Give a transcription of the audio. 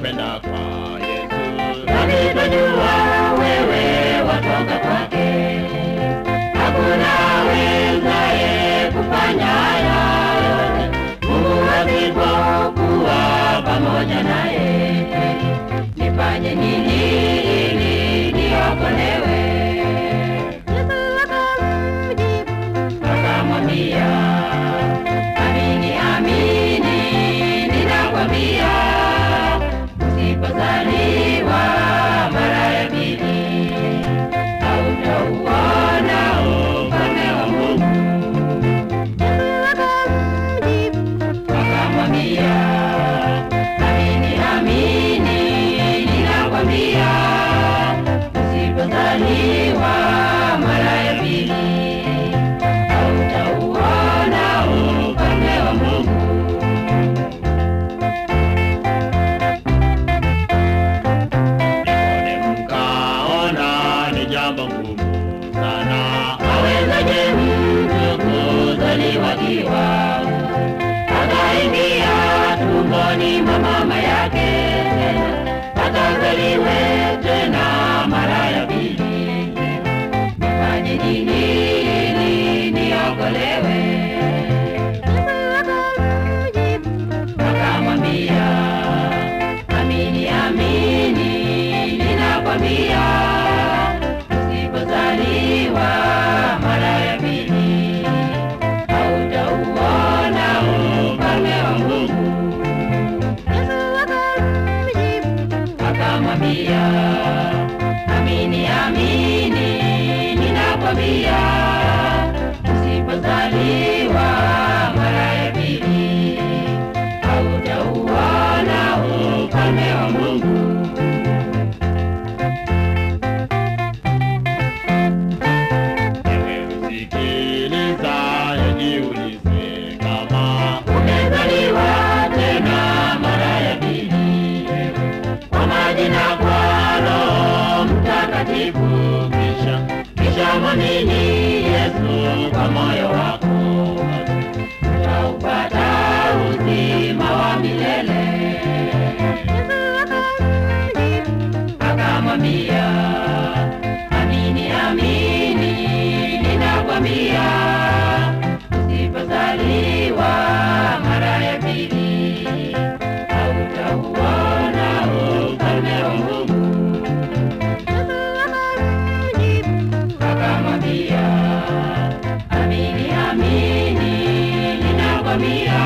Kwenda kwa Yesu, nami najua wewe watoka kwake. Hakuna wezaye kufanya haya yote Mungu asipokuwa pamoja naye. Nifanye nini ili niokolewe? Akamwambia, amini amini ninakwambia, usipozaliwa mara ya pili hautauona ufalme wa Mungu. Akamwambia, amini amini ninakwambia, usipozaliwa mara ya pili hautauona ufalme wa Mungu. Awezaje mtu kuzaliwa kiwa akaingia tumboni mwa mama yake, akazaliwe tena mara ya pili? Nifanye nini ili niokolewe? Akamwambia, amini amini ninakwambia, usipozaliwa mara ya pili hautauona ufalme wa Mungu. Akamwambia, amini amini ninakwambia, usipozaliwa mara ya pili hautauona ufalme wa Mungu. Kisha mwamini Yesu kwa moyo wako, utaupata uzima wa milele. Akamwambia, amini amini ninakwambia, usipozaliwa mara ya pili hautauona ufalme wa Mungu. Akamwambia, amini amini ninakwambia,